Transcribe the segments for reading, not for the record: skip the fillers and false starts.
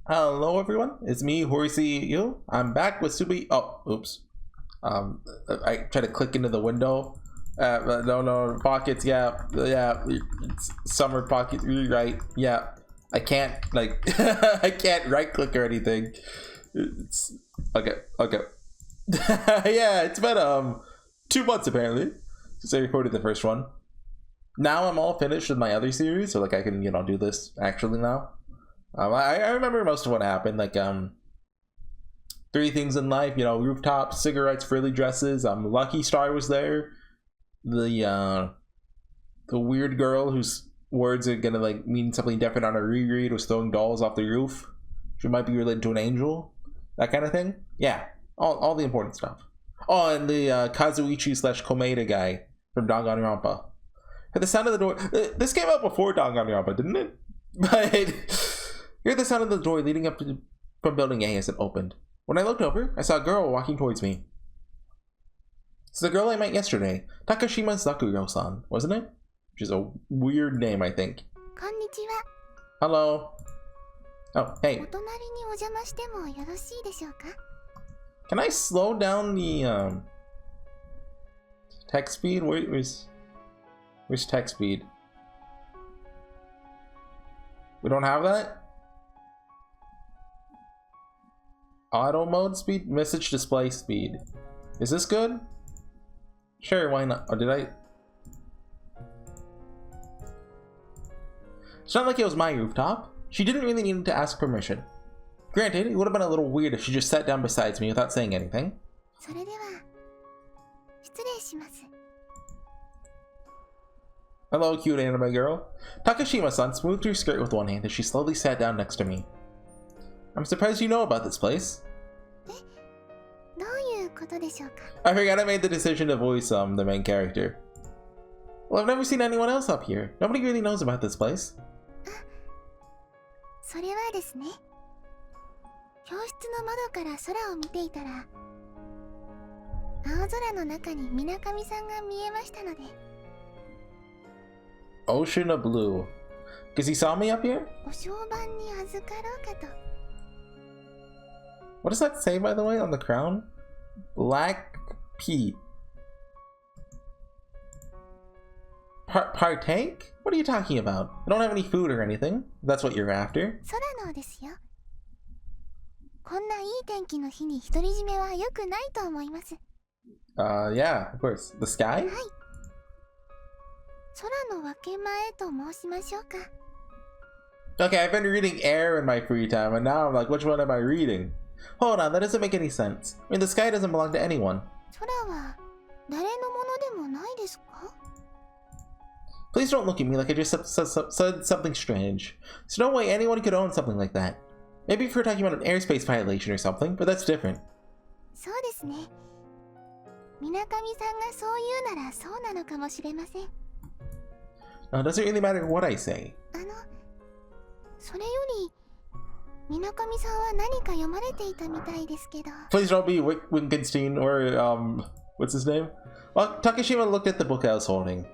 Hello everyone, it's me, HorseyEatYou. I'm back with Subi. Oh, oops. I try to click into the window. No, pockets. Yeah. It's summer pocket. Right. Yeah. I can't like I can't right click or anything. It's okay. Yeah, it's been 2 months apparently since I recorded the first one. Now I'm all finished with my other series, so like I can do this actually now. I remember most of what happened, like 3 things in life, rooftops, cigarettes, frilly dresses. Lucky Star was there. The weird girl whose words are gonna like mean something different on a reread was throwing dolls off the roof. She might be related to an angel, that kind of thing. Yeah, all the important stuff. Oh, and the Kazuichi/Komeda guy from Danganronpa. At the sound of the door, this came out before Danganronpa, didn't it? But hear the sound of the door leading up from building A as it opened. When I looked over, I saw a girl walking towards me. It's the girl I met yesterday, Takashima Sakuro-san, wasn't it? Which is a weird name, I think. Konnichiwa. Hello. Oh, hey. Can I slow down the text speed? Where's text speed? We don't have that? Auto mode speed? Message display speed. Is this good? Sure, why not? Or did I? It's not like it was my rooftop. She didn't really need to ask permission. Granted, it would have been a little weird if she just sat down beside me without saying anything. Hello, cute anime girl. Takashima-san smoothed her skirt with one hand as she slowly sat down next to me. I'm surprised you know about this place. I forgot I made the decision to voice the main character. Well, I've never seen anyone else up here. Nobody really knows about this place. Ocean of blue. Because he saw me up here? What does that say, by the way, on the crown? Black Pete. Partake? What are you talking about? I don't have any food or anything. That's what you're after. Yeah, of course. The sky? Okay, I've been reading air in my free time, and now I'm like, which one am I reading? Hold on, that doesn't make any sense. I mean, the sky doesn't belong to anyone. Please don't look at me like I just said something strange. There's no way anyone could own something like that. Maybe if we're talking about an airspace violation or something, but that's different. It doesn't really matter what I say. Please don't be Wittgenstein or what's his name? Well, Takashima looked at the book I was holding.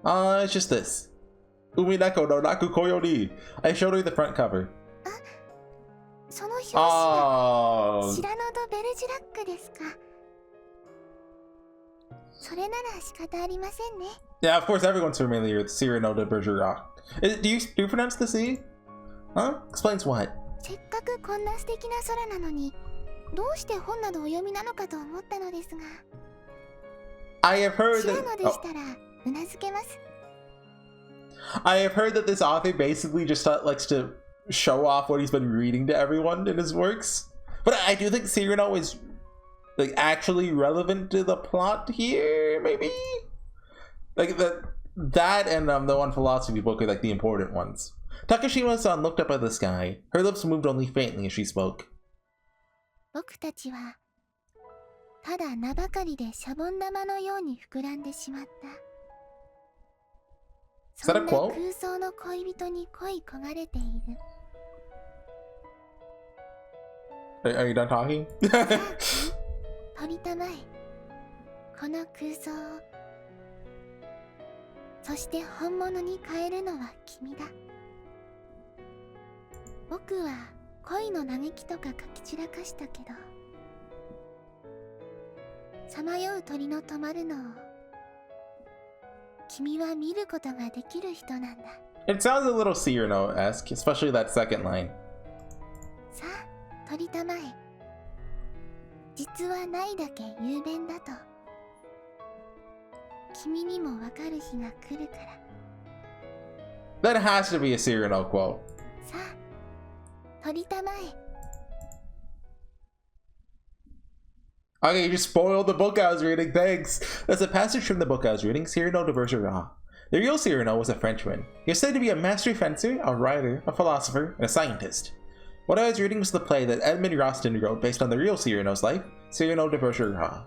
It's just this. Umineko no Naku Koyori. I showed her the front cover. Oh. Yeah, of course everyone's familiar with Cyrano de Bergerac. Do you pronounce the C? Huh? Explains what? I have heard that... I have heard that this author basically just likes to show off what he's been reading to everyone in his works. But I do think Cyrano is like actually relevant to the plot here, maybe? Like that and the one philosophy book are like the important ones. Takashima-san looked up at the sky. Her lips moved only faintly as she spoke. Is that a quote? Are you done talking? 恋の嘆きとか書き散らかしたけど、さまよう鳥の止まるのを君は見ることができる人なんだ。 It sounds a little Cyrano-esque, especially that second line. さあ鳥たまえ、実はないだけ雄弁だと君にもわかる日が来るから。 That has to be a Cyrano quote. さあ鳥たまえ。 Okay, you just spoiled the book I was reading, thanks! That's a passage from the book I was reading, Cyrano de Bergerac. The real Cyrano was a Frenchman. He was said to be a master fencer, a writer, a philosopher, and a scientist. What I was reading was the play that Edmond Rostand wrote based on the real Cyrano's life, Cyrano de Bergerac.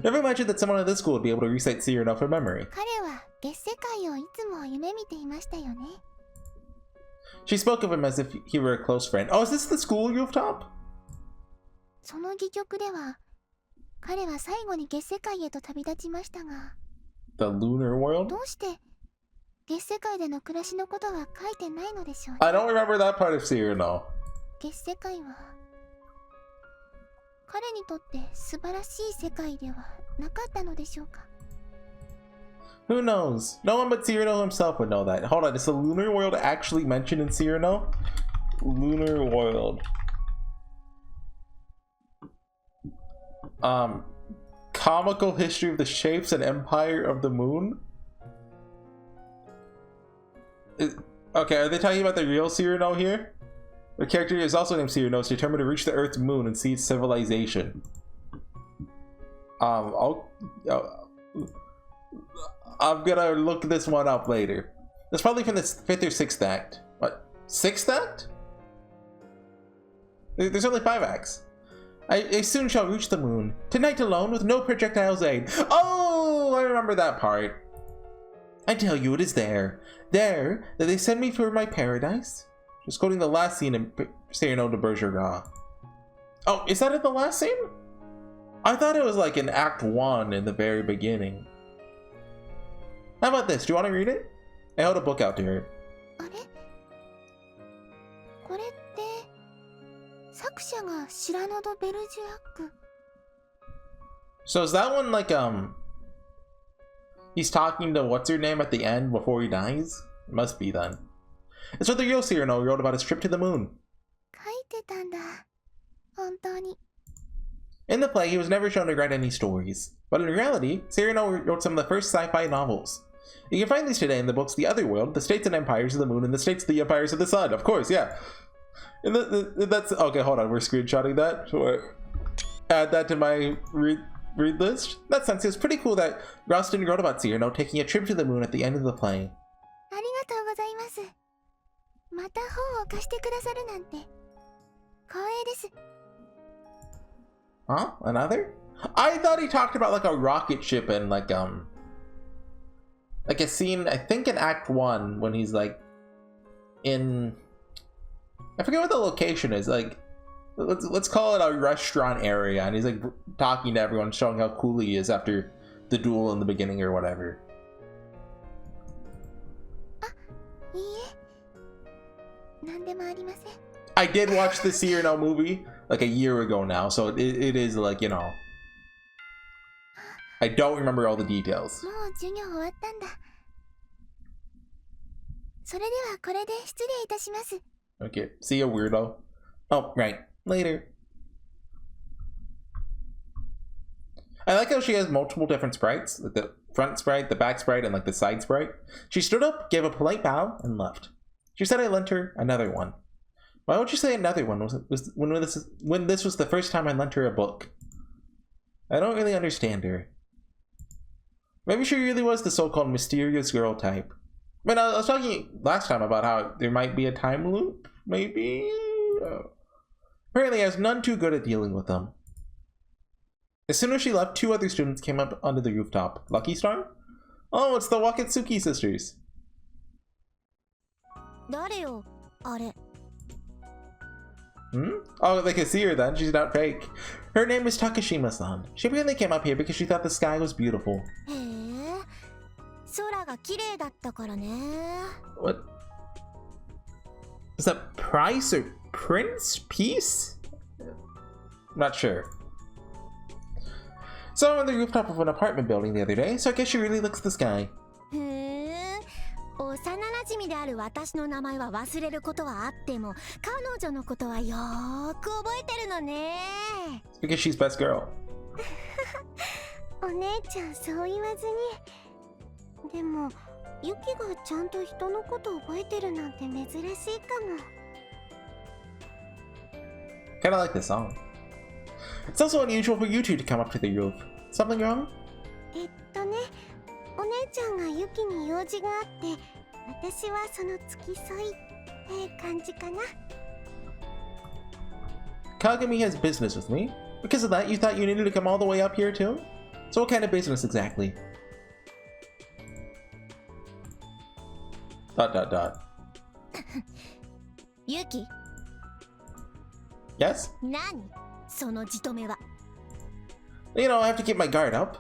Never imagined that someone at this school would be able to recite Cyrano from memory. 彼は月世界をいつも夢見ていましたよね。 She spoke of him as if he were a close friend. Oh, is this the school rooftop? その戯曲では彼は最後に月世界へと旅立ちましたが、 The lunar world? どうして月世界での暮らしのことは書いてないのでしょうね。 I don't remember that part of Cyrano. 月世界は彼にとって素晴らしい世界ではなかったのでしょうか。 Who knows? No one but Cyrano himself would know that. Hold on, is the lunar world actually mentioned in Cyrano? Lunar world. Comical history of the shapes and empire of the moon? Okay, are they talking about the real Cyrano here? The character is also named Cyrano, is determined to reach the Earth's moon and see its civilization. I'm gonna look this one up later. That's probably from the 5th or 6th act. What? 6th act? There's only 5 acts. I soon shall reach the moon. Tonight alone, with no projectile's aid. Oh, I remember that part. I tell you, it is there. There, that they send me for my paradise. Just quoting the last scene in Cyrano de Bergerac. Oh, is that in the last scene? I thought it was like in Act 1 in the very beginning. How about this? Do you want to read it? I held a book out to her. あれ？これって作者がシラノ・ド・ベルジュアック。 So is that one like he's talking to what's her name at the end before he dies? It must be then. It's what the real Cyrano wrote about his trip to the moon. 書いてたんだ。本当に。 In the play, he was never shown to write any stories. But in reality, Cyrano wrote some of the first sci-fi novels. You can find these today in the books The Other World, The States and Empires of the Moon, and The States and the Empires of the Sun. Of course, yeah. And that's... Okay, hold on. We're screenshotting that. Add that to my read list. In that sense, it was pretty cool that Rostand wrote about Cyrano taking a trip to the moon at the end of the play. ありがとうございます。また本を貸してくださるなんて光栄です。 Huh? Another? I thought he talked about like a rocket ship and like a scene, I think in Act 1 when he's like in, I forget what the location is, like let's call it a restaurant area, and he's like talking to everyone, showing how cool he is after the duel in the beginning or whatever. あ、いいえ。なんでもありません。 I did watch the Cyrano movie like a year ago now, so it is like, you know, I don't remember all the details. もう授業終わったんだ。それではこれで失礼いたします。 Okay, see ya, weirdo. Oh, right. Later. I like how she has multiple different sprites, like the front sprite, the back sprite, and like the side sprite. She stood up, gave a polite bow, and left. She said I lent her another one. Why would you say another one when this was the first time I lent her a book? I don't really understand her. Maybe she really was the so-called mysterious girl type. I mean, I was talking last time about how there might be a time loop, maybe? Apparently I was none too good at dealing with them. As soon as she left, 2 other students came up onto the rooftop. Lucky Star? Oh, it's the Wakatsuki sisters. 誰よ、あれ。 Hmm? Oh, they can see her then. She's not fake. Her name is Takashima-san. She apparently came up here because she thought the sky was beautiful. へえ、空が綺麗だったからね。 What? Is that Price or Prince Peace? I'm not sure. Saw her on the rooftop of an apartment building the other day, so I guess she really looks at the sky. ふーん、幼馴染である私の名前は忘れることはあっても、彼女のことはよーく覚えてるのね。It's because she's best girl. お姉ちゃん、そう言わずに。でも、ユキがちゃんと人のこと覚えてるなんて珍しいかも。Kinda like this song. It's also unusual for you two to come up to the roof. Something wrong? お姉ちゃんがユキに用事があって、私はその付き添いって感じかな。Kagami has business with me. Because of that, you thought you needed to come all the way up here too? So what kind of business exactly? ... Yuki? Yes? 何そのじとめは。You know, I have to keep my guard up.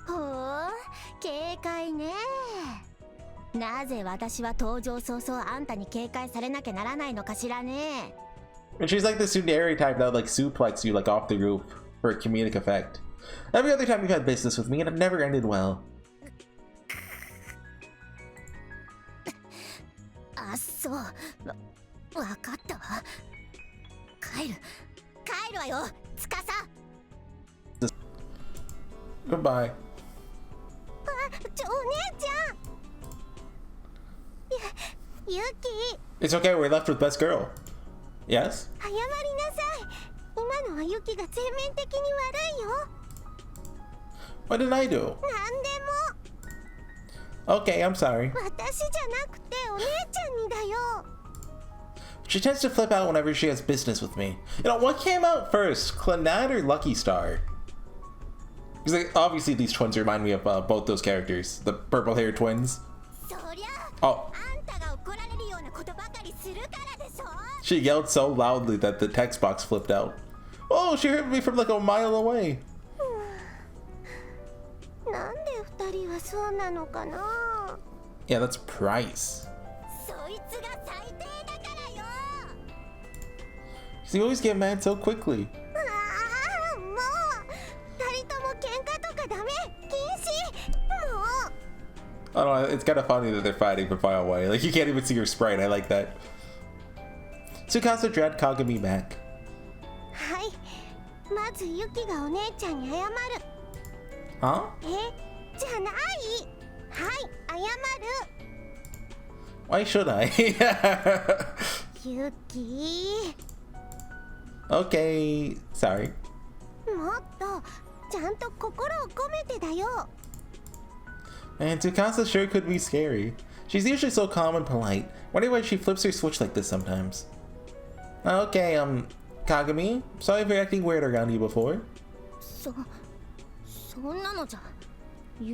ほう、警戒ね。なぜ私は登場早々あんたに警戒されなきゃならないのかしらね。And she's like the tsundere type that would like suplex you like off the roof for a comedic effect. Every other time you've had business with me and it never ended well. あ、そう。わかったわ。帰るわよ、つかさ。Goodbye. お姉ちゃん。ユキ。It's okay, we're left with best girl. Yes? 謝りなさい。今のはユキが全面的に悪いよ。What did I do? なんでも。Okay, I'm sorry. 私じゃなくてお姉ちゃんにだよ。She tends to flip out whenever she has business with me. You know, what came out first, Clannad or Lucky Star? Because like, obviously these twins remind me of both those characters, the purple-haired twins. Oh. She yelled so loudly that the text box flipped out. Oh, she heard me from like a mile away. なんで二人はそうなのかな。 Yeah, that's Price. そいつが最低だからよ。 You always get mad so quickly. ああ、もう二人とも喧嘩とかダメ、禁止。もう。 I don't know, it's kind of funny that they're fighting from far away. Like, you can't even see your sprite. I like that. Tsukasa dragged Kagami back. はい。まずユキがお姉ちゃんに謝る。 Huh? じゃない。はい、謝る。 Why should I? ユキ。 Okay, sorry. もっとちゃんと心を込めてだよ。 And Tsukasa sure could be scary. She's usually so calm and polite. Wonder why she flips her switch like this sometimes. Okay, Kagami, sorry for acting weird around you before. そんなのじゃ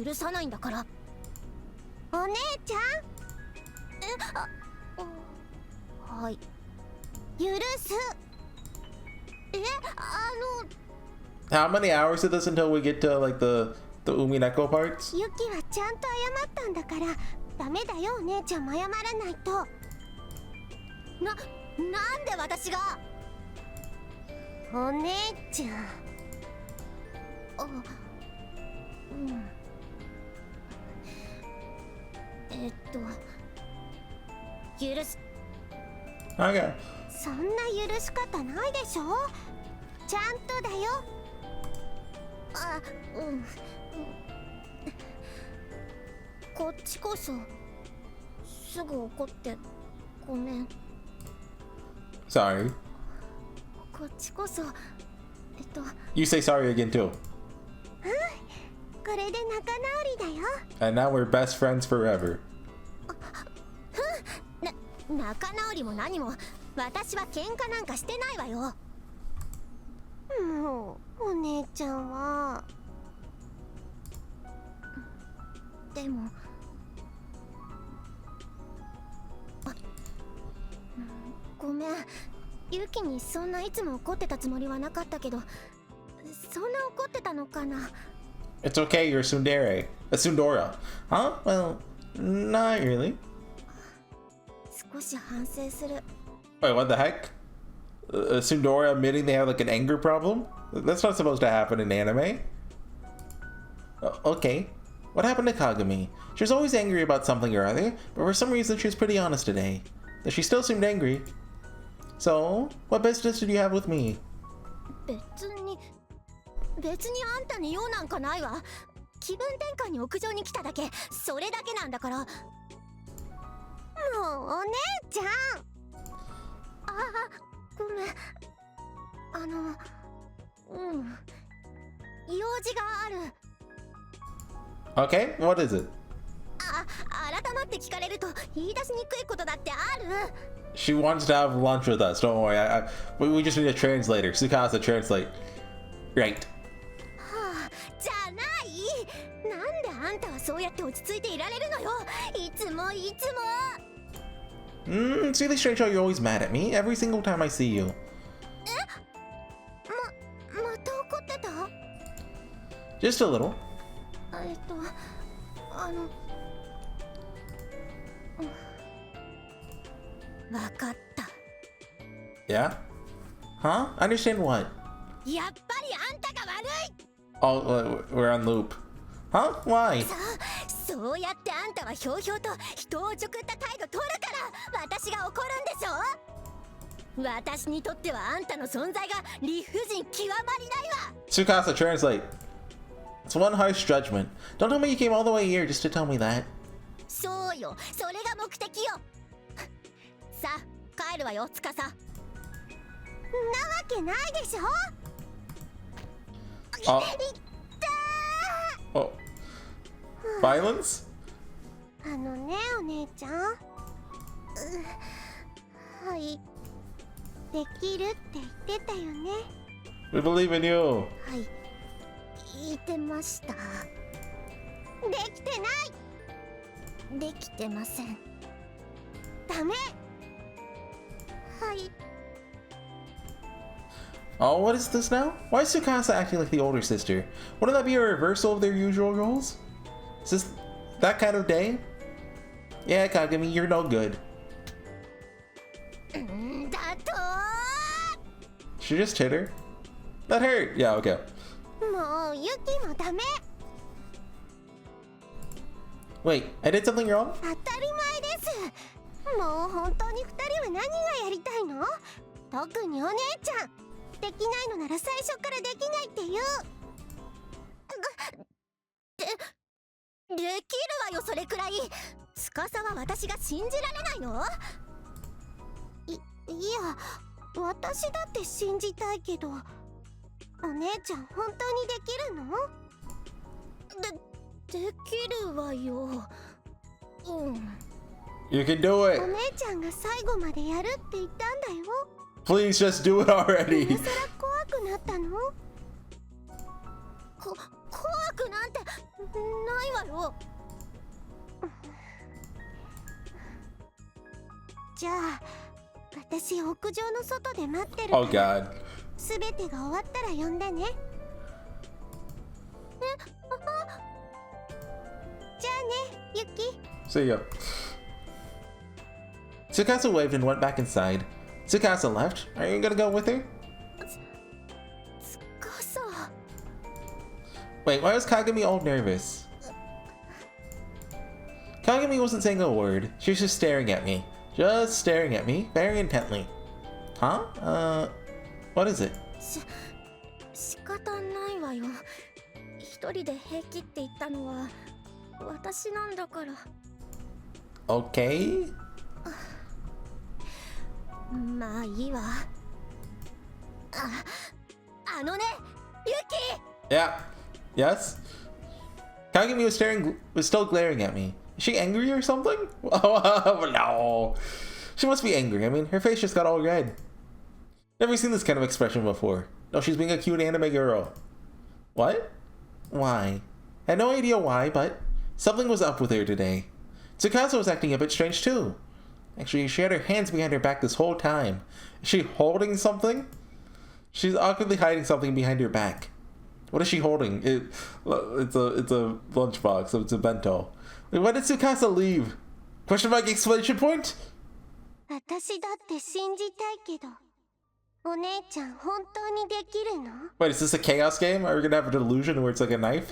許さないんだから。お姉ちゃん。はい。許す。How many hours is this until we get to like the Umineko parts? ユキはちゃんと謝ったんだからダメだよ。お姉ちゃんも謝らないと。なんで私が。お姉ちゃん。許す。 Okay. そんな許し方ないでしょ。ちゃんとだよ。こっちこそすぐ怒ってごめん。 Sorry. こっちこそYou say sorry again too. これで仲直りだよ。 And now we're best friends forever. 仲直りも何も私は喧嘩なんかしてないわよ。もうお姉ちゃんは。でもごめん。ユキにそんないつも怒ってたつもりはなかったけど、そんな怒ってたのかな。 It's okay, you're a tsundere. A tsundora. Huh? Well, not really. 少し反省する。 Wait, what the heck? Sundora admitting they have like an anger problem? That's not supposed to happen in anime. Okay. What happened to Kagami? She was always angry about something or other, but for some reason she was pretty honest today. Though she still seemed angry. So, what business did you have with me? 別にあんたに用なんかないわ。気分転換に屋上に来ただけ、それだけなんだから。もうお姉ちゃん。ごめん。用事がある。Okay, what is it? 改まって聞かれると言い出しにくいことだってある。She wants to have lunch with us. Don't worry. We just need a translator. Tsukasa, translate. Right. じゃない。なんであんたはそうやって落ち着いていられるのよ。いつも。It's really strange how you're always mad at me every single time I see you. また怒ってた？ Just a little. わかった。 Yeah? Huh? Understand what? やっぱりあんたが悪い。 Oh, we're on loop. Huh? Why? そうやってあんたはひょうひょうと人をおちょくった態度取るから私が怒るんでしょ。私にとってはあんたの存在が理不尽極まりないわ。 Tsukasa, translate. It's one harsh judgment. Don't tell me you came all the way here just to tell me that. そうよ、それが目的よ。さあ、帰るわよ、司。なわけないでしょ。Oh. Oh. Violence? ね、お姉ちゃん。はい。できるって言ってたよね。We believe in you. はい。言ってました。できてない。できてません。ダメ。はい。 Oh, what is this now? Why is Tsukasa acting like the older sister? Wouldn't that be a reversal of their usual roles? Is this that kind of day? Yeah, Kagami, you're no good. だと。 She just hit her? That hurt. Yeah, okay. もうユキもダメ。 Wait, I did something wrong? 当たり前です。もう本当に2人は何がやりたいの？特にお姉ちゃん。できないのなら最初からできないって言う。できるわよ、それくらい。司は私が信じられないの？いや、私だって信じたいけど、お姉ちゃん本当にできるの？できるわよ。You can do it. お姉ちゃんが最後までやるって言ったんだよ。 Please just do it already. 今更怖くなったの？怖くなんてないわよ。じゃあ私屋上の外で待ってるから。 Oh god. すべてが終わったら呼んでね。じゃあね、ユキ。 See ya. Tsukasa waved and went back inside. Tsukasa left. Are you gonna go with her? 司。 Wait, why was Kagami all nervous? Kagami wasn't saying a word. She was just staring at me. Just staring at me, very intently. Huh? What is it? 仕方ないわよ。一人で平気って言ったのは私なんだから。 Okay? まあいいわ。あのね、ユキ。 Yeah. Yes? Kagami was still glaring at me. Is she angry or something? Oh, no. She must be angry. I mean, her face just got all red. Never seen this kind of expression before. No, she's being a cute anime girl. What? Why? I had no idea why, but something was up with her today. Tsukasa was acting a bit strange too. Actually, she had her hands behind her back this whole time. Is she holding something? She's awkwardly hiding something behind her back. What is she holding? It's a lunchbox, so it's a bento. Wait, why did Tsukasa leave? Question mark exclamation point? 私だって信じたいけどお姉ちゃん本当にできるの？ Wait, is this a chaos game? Are we gonna have a delusion where it's like a knife?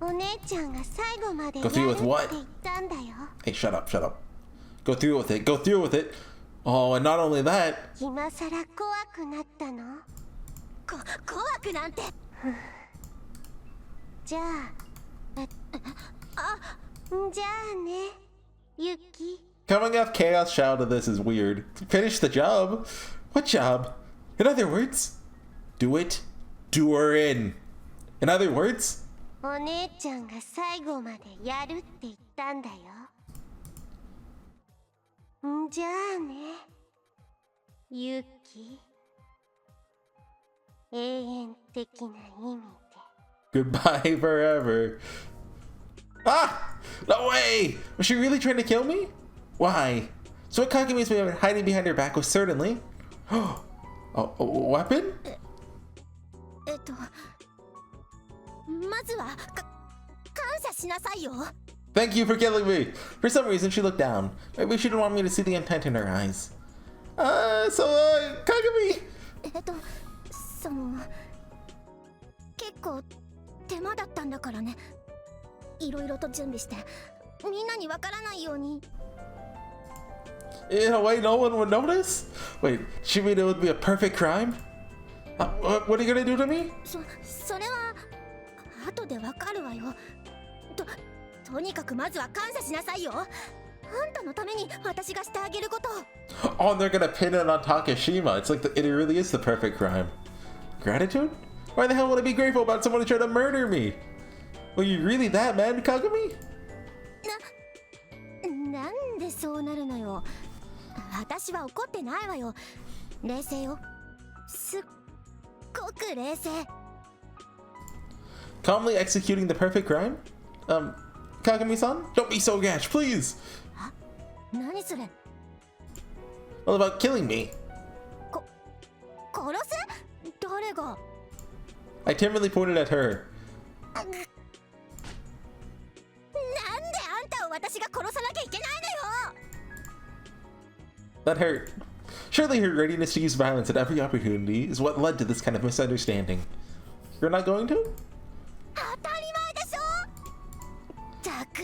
お姉ちゃんが最後までや Go る through って with what? 言ったんだよ。 Hey, shut up, shut up. Go through with it, go through with it. Oh, and not only that. 今さら怖くなったの？怖くなんて。じゃあ、じゃあね、ユキ。 Coming off Chaos Child to this is weird. Finish the job? What job? In other words, do it. Do her in. In other words? お姉ちゃんが最後までやるって言ったんだよ。じゃあね、ユキ。永遠的な意味で。 Goodbye forever. Ah! No way! Was she really trying to kill me? Why? So what Kagumi's been hiding behind her back was certainly... a weapon? まずは感謝しなさいよ。 Thank you for killing me! For some reason, she looked down. Maybe she didn't want me to see the intent in her eyes. Kagumi! 結構手間だったんだからね。いろいろと準備して、みんなにわからないように。 In a way no one would notice? Wait, she mean it would be a perfect crime? What are you gonna do to me? それは後でわかるわよ。とにかくまずは感謝しなさいよ。あんたのために私がしてあげること。 Oh, and they're gonna pin it on Takashima. It's like it really is the perfect crime. Gratitude? Why the hell would I be grateful about someone who tried to murder me? Were you really that mad, Kagumi? なんでそうなるのよ。私は怒ってないわよ。冷静よ。すっごく冷静。 Calmly executing the perfect crime? Kagami-san? Don't be so rash, please! 何それ？ What about killing me? 殺す？誰が？ I timidly pointed at her. なんであんたを私が殺さなきゃいけないのよ。 That hurt. Surely her readiness to use violence at every opportunity is what led to this kind of misunderstanding. You're not going to? 当たり前でしょ。ったく、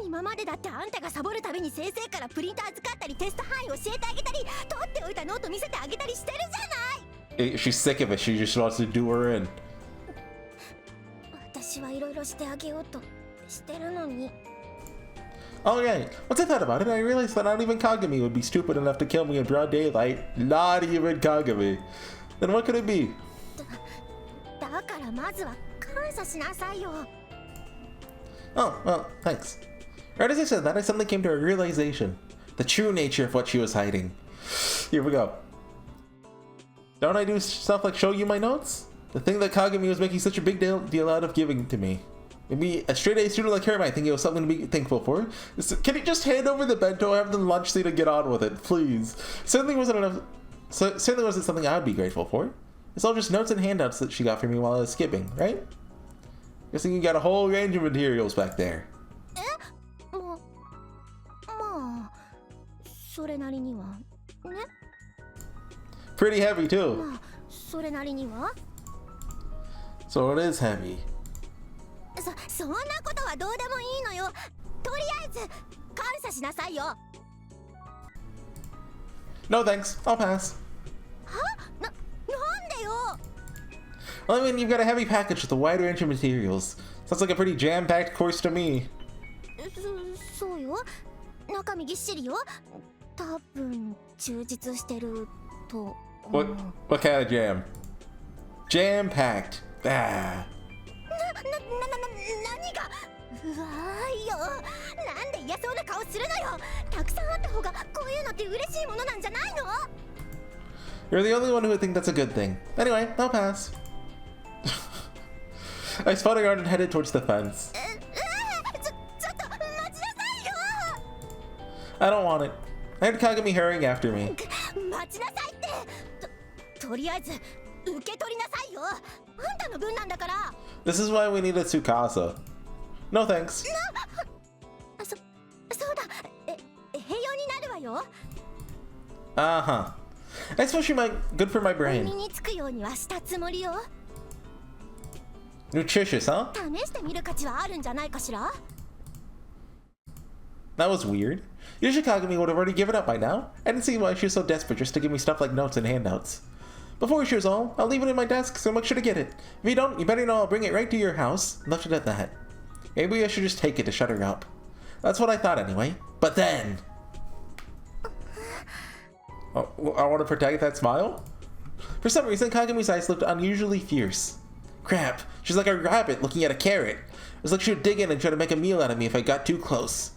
今までだってあんたがサボるたびに先生からプリント預かったりテスト範囲教えてあげたり取っておいたノート見せてあげたりしてるじゃない。 She's sick of it. She just wants to do her in. 私はいろいろしてあげようとしてるのに。 Oh yeah, once I thought about it, I realized that not even Kagami would be stupid enough to kill me in broad daylight. Not even Kagami. Then what could it be? だからまずは感謝しなさいよ。 Oh, well, thanks. Right as I said that, I suddenly came to a realization. The true nature of what she was hiding. Here we go. Don't I do stuff like show you my notes? The thing that Kagami was making such a big deal out of giving to me. Maybe a straight-A student like her might think it was something to be thankful for. Can you just hand over the bento, have the lunch thing, and get on with it, please? Certainly wasn't something I would be grateful for. It's all just notes and handouts that she got for me while I was skipping, right? Guessing you got a whole range of materials back there. まあそれなりにはね。 Pretty heavy too. まあそれなりには。 So it is heavy. そんなことはどうでもいいのよ。とりあえず感謝しなさいよ。は？ No thanks, I'll pass. なんでよ。 Well, I mean, you've got a heavy package with a wide range of materials. Sounds like a pretty jam-packed course to me. そうよ。中身ぎっしりよ。多分充実してると思う。 What kind of jam? Jam-packed. Ah. 何が？うわーいよ。なんで嫌そうな顔するのよ。たくさんあった方がこういうのって嬉しいものなんじゃないの？ You're the only one who would think that's a good thing. Anyway, I'll pass. I spun around and headed towards the fence. ちょっと待ちなさいよ。 I don't want it. I heard Kagami hurrying after me. 待ちなさいって。とりあえず受け取りなさいよ。あんたの分なんだから。 This is why we need a Tsukasa. No thanks. そうだ。併用になるわよ。 Uh-huh. Especially good for my 身 brain. につくようにはしたつもりよ。 Nutritious, huh? 試してみる価値はあるんじゃないかしら。 That was weird. Usually Kagami would have already given up by now. I didn't see why she was so desperate just to give me stuff like notes and handouts. Before she was all, I'll leave it in my desk, so make sure to get it. If you don't, you better know I'll bring it right to your house. Left it at that. Maybe I should just take it to shut her up. That's what I thought anyway. But then... Oh, I want to protect that smile? For some reason, Kagami's eyes looked unusually fierce. Crap, she's like a rabbit looking at a carrot. It was like she would dig in and try to make a meal out of me if I got too close.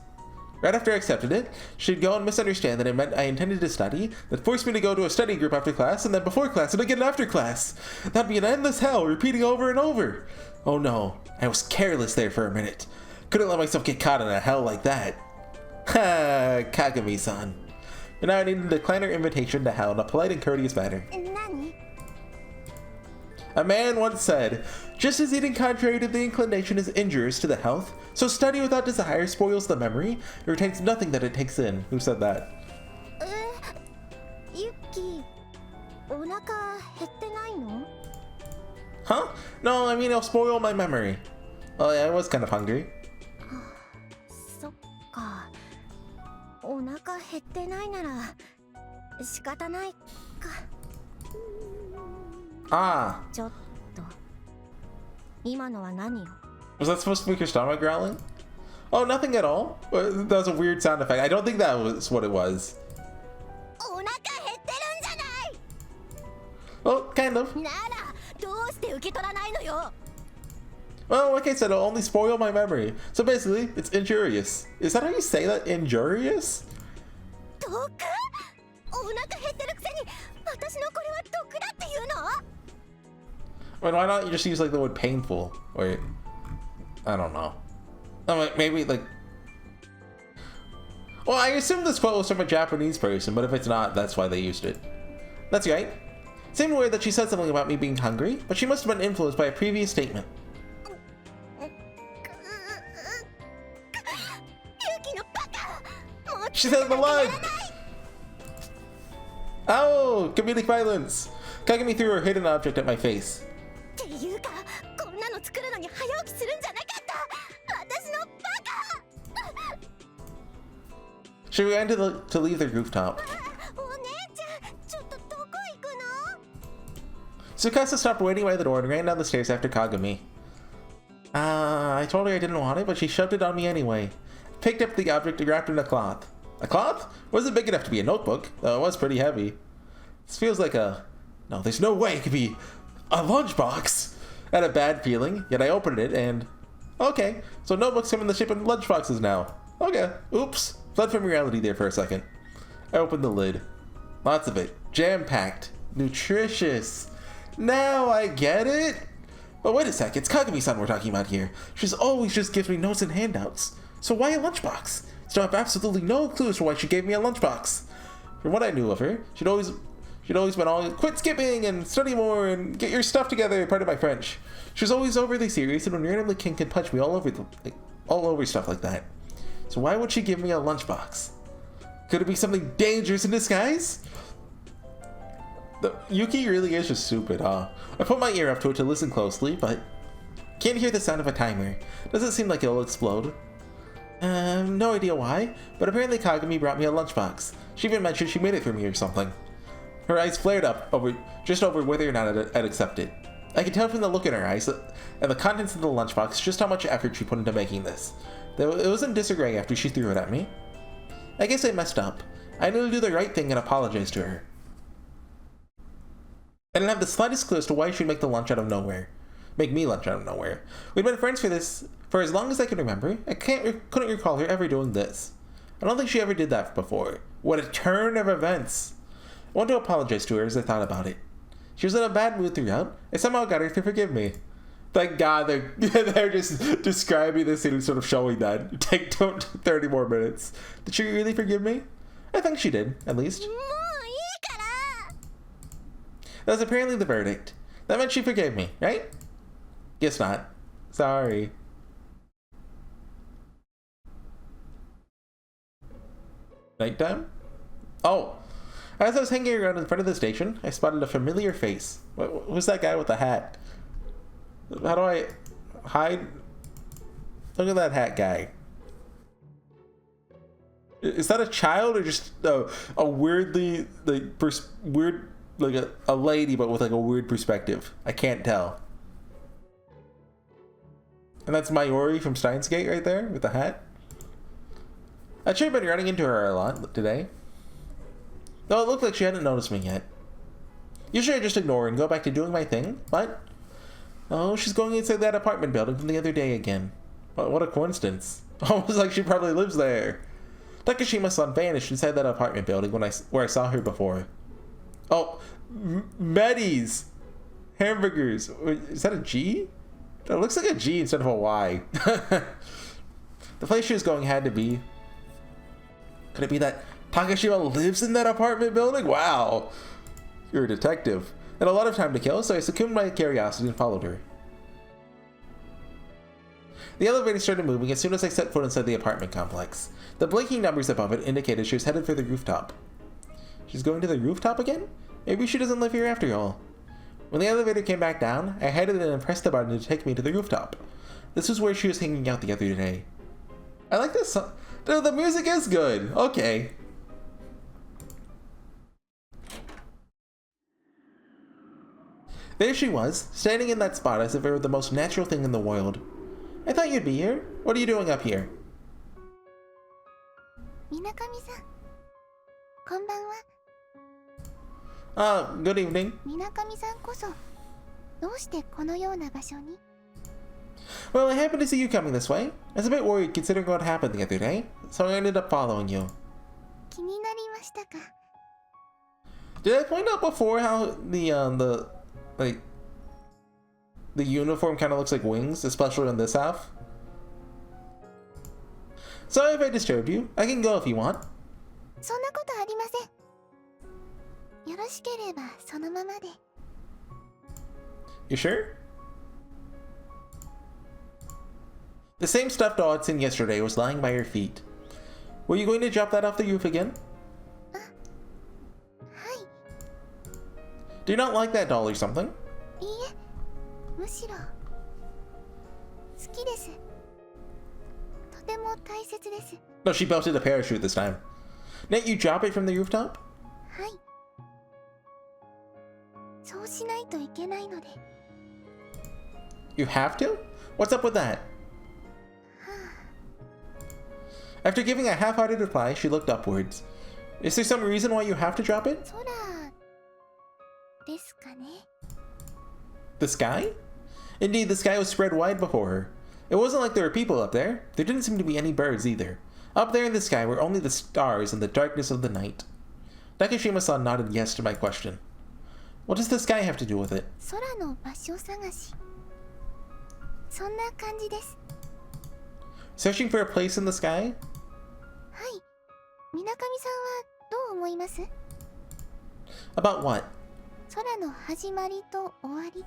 Right after I accepted it, she'd go and misunderstand that it meant I intended to study, then force me to go to a study group after class, and then before class, and again after class. That'd be an endless hell, repeating over and over. Oh no, I was careless there for a minute. Couldn't let myself get caught in a hell like that. Ha, Kagami-san. But now I needed to decline her invitation to hell in a polite and courteous manner. 何？ A man once said, just as eating contrary to the inclination is injurious to the health, so study without desire spoils the memory, it retains nothing that it takes in. Who said that? ユキ、お腹減ってないの？ Huh? No, I mean it'll spoil my memory. Oh yeah, I was kind of hungry. そっか。お腹減ってないなら仕方ないか。 Ah, ちょっと。今のは何よ？ was that supposed to make your stomach growling? Oh, nothing at all. That was a weird sound effect. I don't think that was what it was. お腹減ってるんじゃない？ Well, kind of. ならどうして受け取らないのよ？ Well, like I said, it'll only spoil my memory. So basically, it's injurious. Is that how you say that? Injurious? 毒？お腹減ってるくせに私のこれは毒だって言うの？ I mean, why not you just use like the word painful? Or I don't know. I mean, maybe like. Well, I assume this quote was from a Japanese person, but if it's not, that's why they used it. That's right. Seemed weird that she said something about me being hungry, but she must have been influenced by a previous statement. ユキのバカ！もう She said the line! Oh, comedic violence! Kagami threw her hidden object at my face. っていうか、こんなの作るのに早起きするんじゃなかった。私のバカ。 She ran to leave the rooftop. お姉ちゃん、ちょっとどこ行くの？ Tsukasa stopped waiting by the door and ran down the stairs after Kagami. I told her I didn't want it, but she shoved it on me anyway. Picked up the object and wrapped it in a cloth. A cloth? Wasn't big enough to be a notebook, though it was pretty heavy. This feels like a... No, there's no way it could be a lunchbox! I had a bad feeling, yet I opened it and... Okay, so notebooks come in the shape of lunchboxes now. Okay, oops. Fled from reality there for a second. I opened the lid. Lots of it. Jam-packed. Nutritious. Now I get it! But wait a sec, it's Kagami-san we're talking about here. She's always just gives me notes and handouts. So why a lunchbox? Still have absolutely no clues for why she gave me a lunchbox. From what I knew of her, she'd always been all quit skipping and study more and get your stuff together, pardon my French. She was always overly serious and would randomly kink and punch me all over stuff like that. So why would she give me a lunchbox? Could it be something dangerous in disguise? Yuki really is just stupid, huh? I put my ear up to it to listen closely, but can't hear the sound of a timer. Doesn't seem like it'll explode. No idea why, but apparently Kagami brought me a lunchbox. She even mentioned she made it for me or something. Her eyes flared up over whether or not I'd accept it. I could tell from the look in her eyes and the contents of the lunchbox just how much effort she put into making this. Though it wasn't disarray after she threw it at me. I guess I messed up. I knew to do the right thing and apologize to her. I didn't have the slightest clue as to why she'd make me lunch out of nowhere. We'd been friends for as long as I can remember. I couldn't recall her ever doing this. I don't think she ever did that before. What a turn of events! I wanted to apologize to her as I thought about it. She was in a bad mood throughout. I somehow got her to forgive me. Thank God they're just describing this and sort of showing that. Take 30 more minutes. Did she really forgive me? I think she did, at least. That was apparently the verdict. That meant she forgave me, right? Guess not. Sorry. Nighttime? Oh. As I was hanging around in front of the station, I spotted a familiar face. Who's that guy with the hat? How do I hide? Look at that hat guy. Is that a child or just a weirdly weird like a lady but with like a weird perspective? I can't tell. And that's Mayuri from Steins Gate right there with the hat. I should have been running into her a lot today. Though it looked like she hadn't noticed me yet. Usually I just ignore her and go back to doing my thing. What? Oh, she's going inside that apartment building from the other day again. What a coincidence. Almost like she probably lives there. Takashima-san vanished inside that apartment building where I saw her before. Oh, Medis! Hamburgers. Is that a G? It looks like a G instead of a Y. The place she was going had to be... Could it be that Takashima lives in that apartment building? Wow. You're a detective. And a lot of time to kill, so I succumbed my curiosity and followed her. The elevator started moving as soon as I set foot inside the apartment complex. The blinking numbers above it indicated she was headed for the rooftop. She's going to the rooftop again? Maybe she doesn't live here after all. When the elevator came back down, I headed in and pressed the button to take me to the rooftop. This was where she was hanging out the other day. I like this song. Dude, the music is good. Okay. There she was, standing in that spot as if it were the most natural thing in the world. I thought you'd be here. What are you doing up here? Minakami-san. Konbanwa. Good evening. Minakami-san koso. どうしてこのような場所に? Well, I happened to see you coming this way. I was a bit worried considering what happened the other day, so I ended up following you. 気になりましたか? Did I point out before how the uniform kind of looks like wings, especially on this half? Sorry if I disturbed you. I can go if you want. そんなことありません。よろしければそのままで。You sure? The same stuffed doll I'd seen yesterday was lying by your feet. Were you going to drop that off the roof again? はい。 Do you not like that doll or something? いいえ、むしろ好きです。とても大切です。 No, she belted a parachute this time. Didn't you drop it from the rooftop? はい。そうしないといけないので。 You have to? What's up with that? After giving a half-hearted reply, she looked upwards. Is there some reason why you have to drop it? 空ですかね。 The sky? Indeed, the sky was spread wide before her. It wasn't like there were people up there. There didn't seem to be any birds either. Up there in the sky were only the stars and the darkness of the night. Takashima-san nodded yes to my question. What does the sky have to do with it? 空の場所探し。そんな感じです。 Searching for a place in the sky? はい。水上さんはどう思います? About what? 空の始まりと終わり。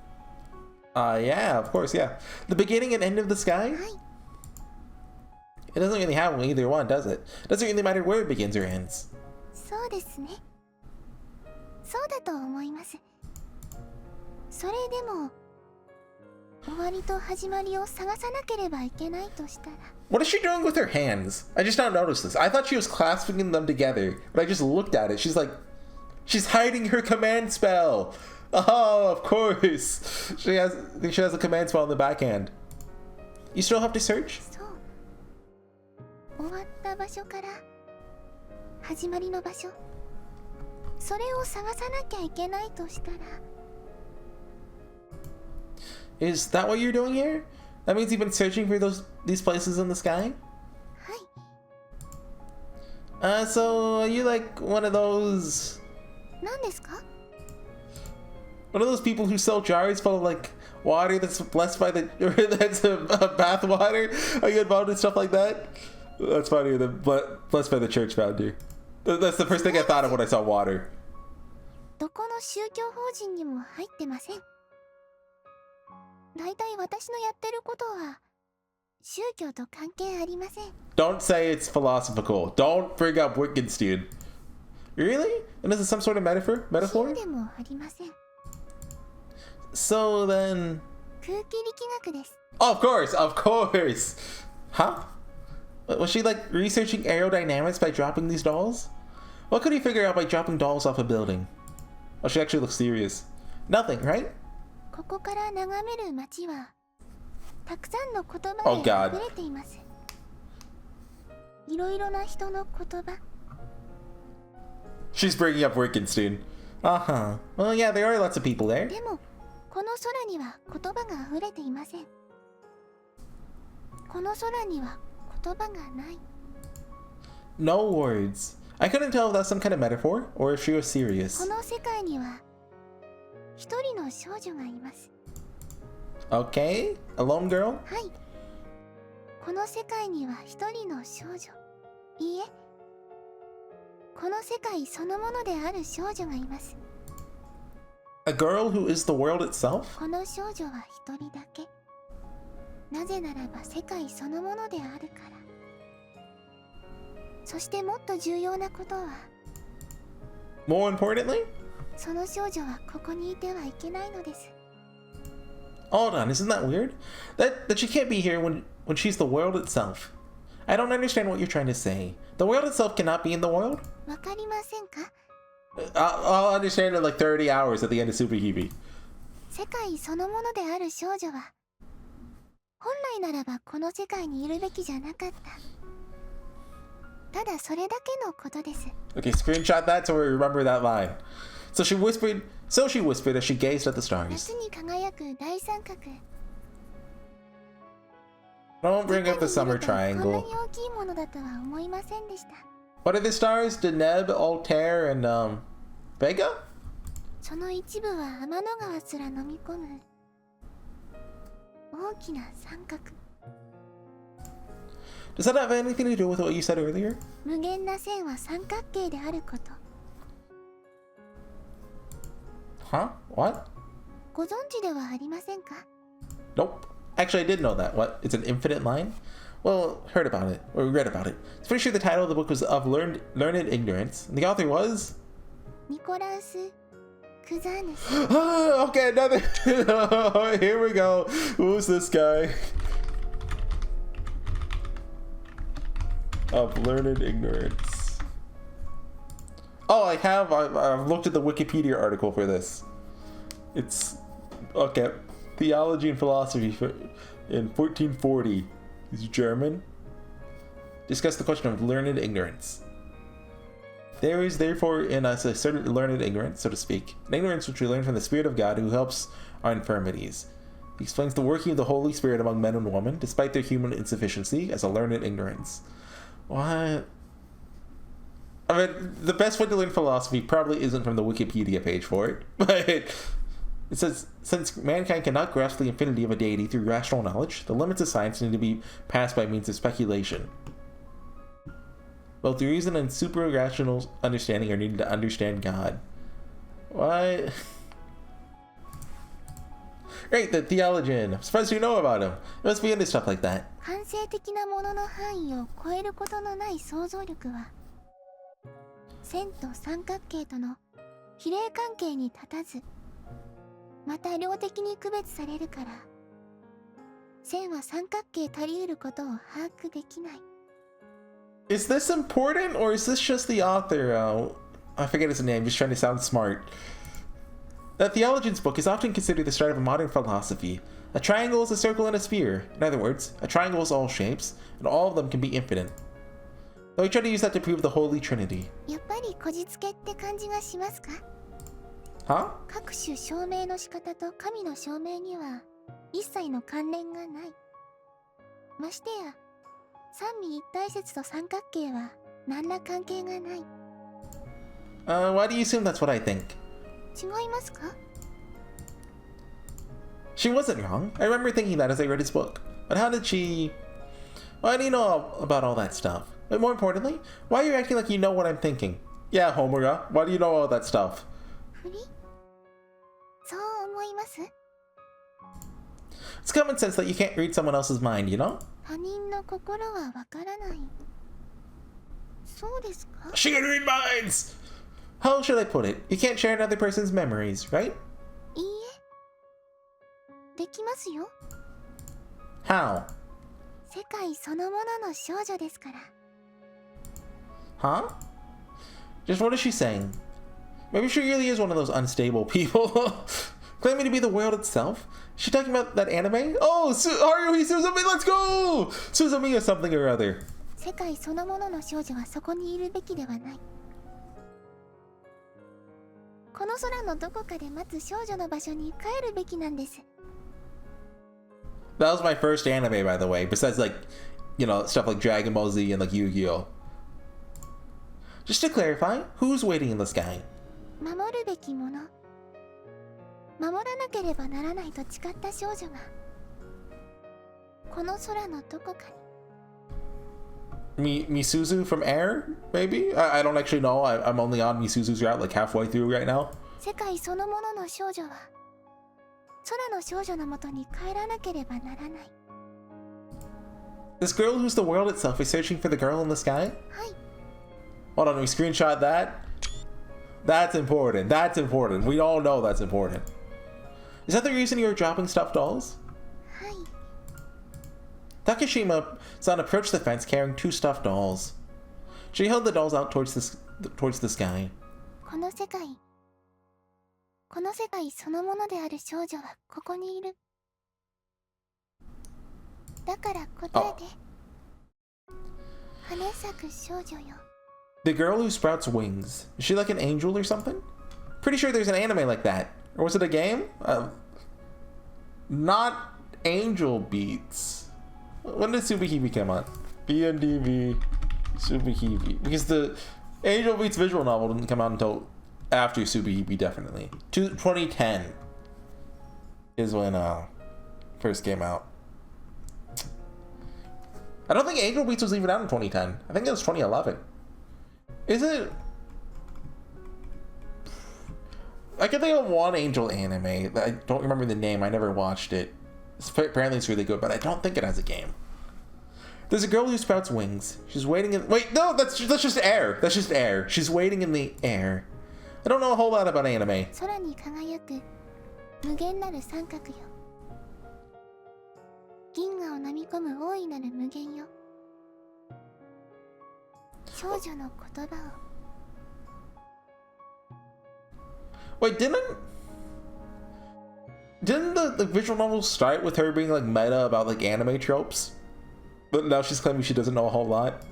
Yeah, of course, yeah. The beginning and end of the sky? はい。 It doesn't really have either one, does it? Doesn't really matter where it begins or ends. そうですね。そうだと思います。それでも終わりと始まりを探さなければいけないとしたら。 What is she doing with her hands? I just now noticed this. I thought she was clasping them together, but I just looked at it. She's like, she's hiding her command spell. Oh, of course. She has a command spell on the backhand. You still have to search? そう。終わった場所から始まりの場所。それを探さなきゃいけないとしたら。 Is that what you're doing here? That means you've been searching for these places in the sky? はい。 So are you like one of those... 何ですか? One of those people who sell jars full of like water that's blessed by the... that's a bath water? Are you involved in stuff like that? That's funnier than blessed by the church founder. That's the first thing I thought of when I saw water. どこの宗教法人にも入ってません。だいたい私のやってることは宗教と関係ありません。 Don't say it's philosophical. Don't bring up Wittgenstein. Really? And this is some sort of metaphor? でもありません。 So then... 空気力学です。 Oh, of course, of course! Huh? Was she like researching aerodynamics by dropping these dolls? What could he figure out by dropping dolls off a building? Oh, she actually looks serious. Nothing, right? ここから眺める街はたくさんの言葉 Oh で God. 溢れています。いろいろな人の言葉。 She's bringing up Wittgenstein. Uh-huh. Well, yeah, there are lots of people there. でもこの空には言葉が溢れていません。この空には言葉がない。 No words. I couldn't tell if that's some kind of metaphor or if she was serious. この世界には一人の少女がいます。 Okay? A lone girl? はい。この世界には一人の少女。いいえ。この世界そのものである少女がいます。 A girl who is the world itself? この少女は一人だけ。なぜならば世界そのものであるから。そしてもっと重要なことは、 More importantly? その少女はここにいてはいけないのです。 Hold on, isn't that weird? That she can't be here when she's the world itself. I don't understand what you're trying to say. The world itself cannot be in the world? わかりませんか？ I'll understand in like 30 hours at the end of SubaHibi. 世界そのものである少女は、本来ならばこの世界にいるべきじゃなかった。ただそれだけのことです。 Okay, screenshot that so we remember that line. So she whispered as she gazed at the 夏 stars. に輝く大三角。 Don't bring up the summer こんなに triangle. 大きいものだとは思いませんでした。 What are the stars? Deneb, Altair, and Vega? その一部は天の川すら飲み込む大きな三角。 Does that have anything to do with what you said earlier? 無限な線は三角形であること。 Huh? What? ご存知ではありませんか？ Nope. Actually, I did know that. What? It's an infinite line? Well, heard about it, or read about it. It's pretty sure the title of the book was Of Learned Ignorance. And the author was... ニコラウス・クザーヌス。 Okay, another... Here we go. Who's this guy? Of Learned Ignorance. Oh, I've looked at the Wikipedia article for this. It's... Okay. Theology and Philosophy in 1440. He's German. Discuss the question of learned ignorance. There is therefore in us a certain learned ignorance, so to speak, an ignorance which we learn from the Spirit of God who helps our infirmities. He explains the working of the Holy Spirit among men and women, despite their human insufficiency, as a learned ignorance. What? I mean, the best way to learn philosophy probably isn't from the Wikipedia page for it, but it says, since mankind cannot grasp the infinity of a deity through rational knowledge, the limits of science need to be passed by means of speculation. Both reason and super-rational understanding are needed to understand God. What? Great, the theologian. I'm surprised you know about him. He must be into stuff like that. 感性的なものの範囲を超えることのない想像力は、線と三角形との比例関係に立たず、また量的に区別されるから、線は三角形足り得ることを把握できない。 Is this important, or is this just the author? I forget his name, just trying to sound smart. The theologian's book is often considered the start of a modern philosophy. A triangle is a circle and a sphere. In other words, a triangle is all shapes, and all of them can be infinite. Though he tried to use that to prove the Holy Trinity. やっぱりこじつけって感じがしますか？ Huh? 各種証明の仕方と神の証明には一切の関連がない。ましてや、三位一体説と三角形は何ら関係がない。 Why do you assume that's what I think? 違いますか？ She wasn't wrong. I remember thinking that as I read his book. But how did she... Why do you know about all that stuff? But more importantly, why are you acting like you know what I'm thinking? Yeah, Homura, why do you know all that stuff? ふり？そう思います？ It's common sense that you can't read someone else's mind, you know? 他人の心はわからない。そうですか？ She can read minds! How should I put it? You can't share another person's memories, right? いいえ、できますよ。 How? 世界そのものの少女ですから。 Huh? Just what is she saying? Maybe she really is one of those unstable people. Claiming to be the world itself? Is she talking about that anime? Oh, Haruhi Suzumi, let's go! Suzumi or something or other. 世界そのものの少女はそこにいるべきではない。この空のどこかで待つ少女の場所に帰るべきなんです。 That was my first anime, by the way, besides, like, you know, stuff like Dragon Ball Z and, like, Yu-Gi-Oh! Just to clarify, who's waiting in the sky? 守るべきもの、守らなければならないと誓った少女がこの空のどこかに。 Misuzu from Air, maybe? I don't actually know. I'm only on Misuzu's route, like halfway through right now. 世界そのものの少女は空の少女のもとに帰らなければならない。 This girl who's the world itself is searching for the girl in the sky? はい。 Hold on, we screenshot that? That's important. That's important. We all know that's important. Is that the reason you were dropping stuffed dolls? はい。 Takashima-san approached the fence carrying 2 stuffed dolls. She held the dolls out towards the sky. この世界そのものである少女はここにいる。だから答えて。羽咲く少女よ。 The girl who sprouts wings. Is she like an angel or something? Pretty sure there's an anime like that. Or was it a game? Not Angel Beats. When did SubaHibi come out? BNDB SubaHibi. Because the Angel Beats visual novel didn't come out until after SubaHibi, definitely. 2010 is when first came out. I don't think Angel Beats was even out in 2010. I think it was 2011. Is it? I can think of one Angel anime. I don't remember the name. I never watched it. Apparently it's really good, but I don't think it has a game. There's a girl who sprouts wings. She's waiting in... Wait, no, that's just air. That's just air. She's waiting in the air. I don't know a whole lot about anime. 空に輝く無限なる三角よ。銀河を飲み込む大いなる無限よ。少女の言葉を。 Wait, didn't the visual novel start with her being like meta about like anime tropes? But now she's claiming she doesn't know a whole lot.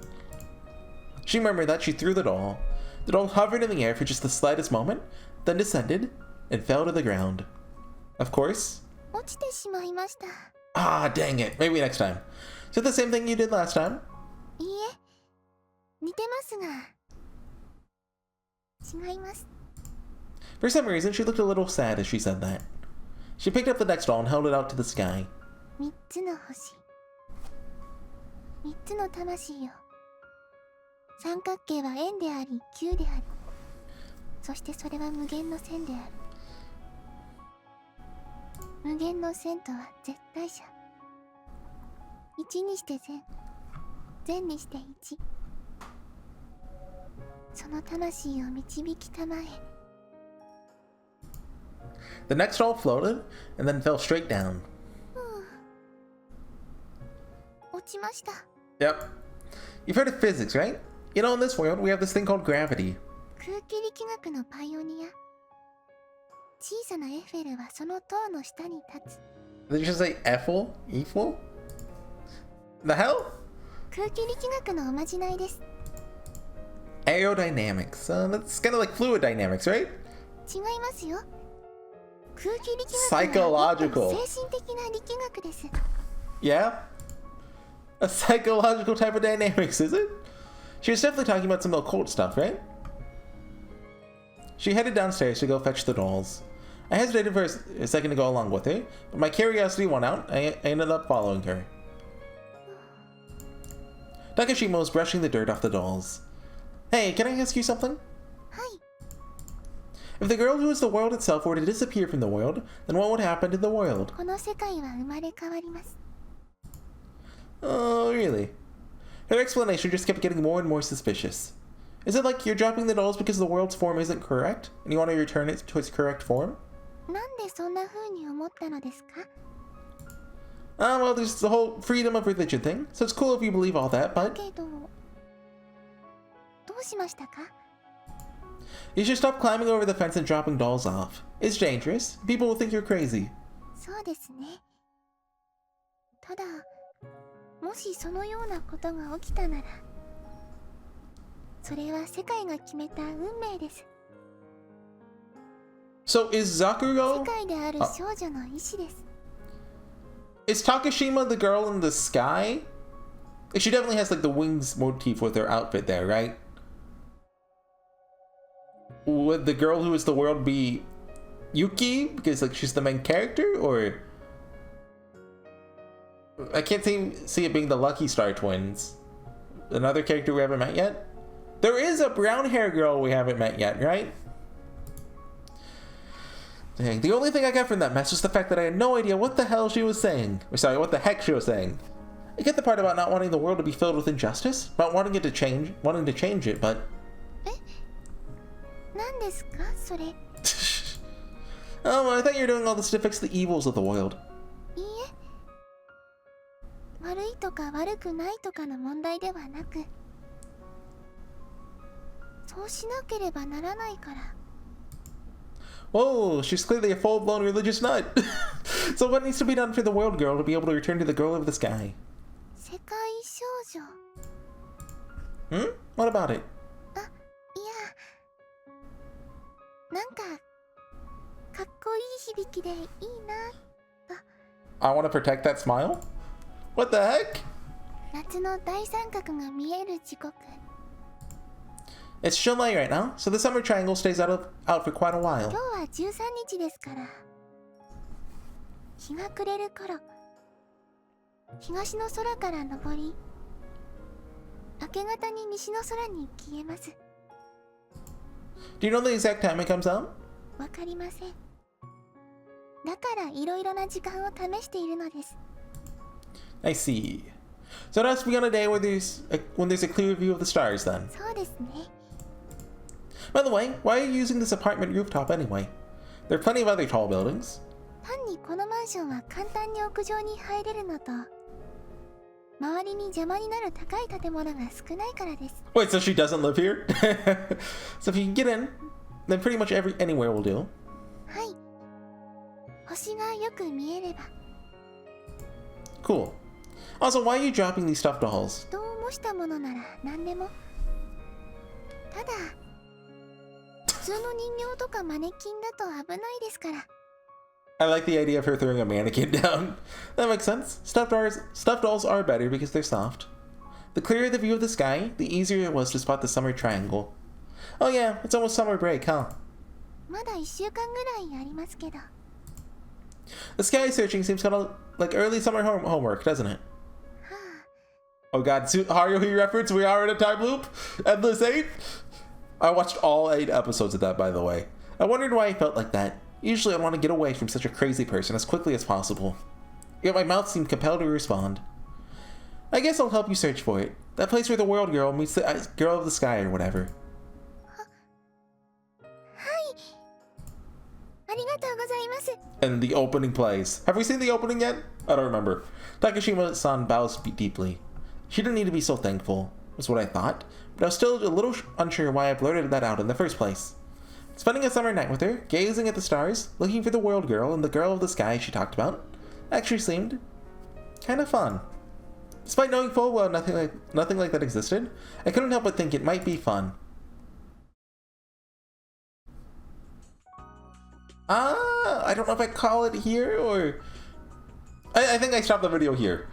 She remembered that she threw the doll. The doll hovered in the air for just the slightest moment, then descended and fell to the ground. Of course. 落ちてしまいました。 Ah, dang it. Maybe next time. Is it the same thing you did last time? いいえ、似てますが。違います。 For some reason, she looked a little sad as she said that. She picked up the next doll and held it out to the sky. 3つの星。3つの魂よ。三角形は円であり、球である。そしてそれは無限の線である。無限の線とは絶対者。1にして善、善にして1。その魂を導きたまえ。 The next doll floated and then fell straight down. 落ちました。 Yep. You've heard of physics, right? You know, in this world, we have this thing called gravity. 空気力学のパイオニア。小さなエッフェルはその塔の下に立つ。 Did you just say Eiffel? Eiffel? The hell? 空気力学のおまじないです。 Aerodynamics. That's kind of like fluid dynamics, right? 違いますよ。空気力学は Psychological. 精神的な力学です。 Yeah? A psychological type of dynamics, is it? She was definitely talking about some occult stuff, right? She headed downstairs to go fetch the dolls. I hesitated for a second to go along with her, but my curiosity won out. I ended up following her. Takashima was brushing the dirt off the dolls. Hey, can I ask you something? はい。 If the girl who is the world itself were to disappear from the world, then what would happen to the world? この世界は生まれ変わります。 Oh, really? Her explanation just kept getting more and more suspicious. Is it like you're dropping the dolls because the world's form isn't correct and you want to return it to its correct form? なんでそんな風に思ったのですか? Well, there's the whole freedom of religion thing, so it's cool if you believe all that, but けど、どうしましたか? You should stop climbing over the fence and dropping dolls off. It's dangerous. People will think you're crazy. そうですね。ただ、もしそのようなことが起きたなら、それは世界が決めた運命です。So is Zakugo? 世界である少女の意志です。Is Takashima the girl in the sky? She definitely has like the wings motif with her outfit there, right? Would the girl who is the world be Yuki because like she's the main character, or I can't see it being the Lucky Star twins, another character we haven't met yet? There is a brown hair girl we haven't met yet, right? Dang, the only thing I got from that mess was the fact that I had no idea what the hell she was saying. Or sorry, what the heck she was saying. I get the part about not wanting the world to be filled with injustice, about wanting to change it, but 何ですかそれ? Oh, I thought you were doing all this to fix the evils of the world. いいえ。悪いとか悪くないとかの問題ではなく、そうしなければならないから。Whoa, she's clearly a full-blown religious nut. So what needs to be done for the world girl to be able to return to the girl of the sky? 世界少女。 Hmm? What about it? あ、いや。なんか、かっこいい響きでいいな。I want to protect that smile? What the heck? 夏の大三角が見える時刻。 It's July right now, so the summer triangle stays out for quite a while. 今日は13日ですから。日が暮れる頃、東の空から昇り、明け方に西の空に消えます。 Do you know the exact time it comes out? わかりません。だからいろいろな時間を試しているのです。 I see. So it has to be on a day when there's a clear view of the stars then. そうですね。 By the way, why are you using this apartment rooftop anyway? There are plenty of other tall buildings. 単にこのマンションは簡単に屋上に入れるのと、周りに邪魔になる高い建物が少ないからです。 Wait, so she doesn't live here? So if you can get in, then pretty much anywhere will do. はい。星がよく見えれば。 Cool. Also, why are you dropping these stuffed dolls? 人を模したものなら何でも。ただ、普通の人形とかマネキンだと危ないですから。 I like the idea of her throwing a mannequin down. That makes sense. Stuffed dolls are better because they're soft. The clearer the view of the sky, the easier it was to spot the summer triangle. Oh yeah, it's almost summer break, huh? まだ1週間ぐらいありますけど。 The sky searching seems kind of like early summer homework, doesn't it? はあ。 Oh god, Haruhi reference, we are in a time loop? Endless 8? I watched all 8 episodes of that, by the way. I wondered why I felt like that. Usually I want to get away from such a crazy person as quickly as possible. Yet my mouth seemed compelled to respond. I guess I'll help you search for it. That place where the world girl meets the girl of the sky or whatever. ありがとうございます。 And the opening plays. Have we seen the opening yet? I don't remember. Takashima-san bows deeply. She didn't need to be so thankful, was what I thought, but I was still a little unsure why I blurted that out in the first place. Spending a summer night with her, gazing at the stars, looking for the world girl and the girl of the sky she talked about, actually seemed kind of fun. Despite knowing full well nothing like that existed, I couldn't help but think it might be fun. I don't know if I call it here or... I think I stopped the video here.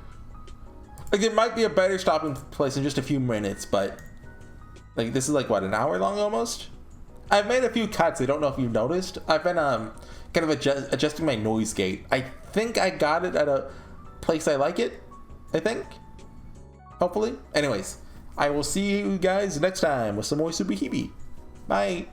Like, it might be a better stopping place in just a few minutes, but... Like, this is like, what, an hour long almost? I've made a few cuts, I don't know if you've noticed. I've been, kind of adjusting my noise gate. I think I got it at a place I like it. I think. Hopefully. Anyways, I will see you guys next time with some more SubaHibi. Bye.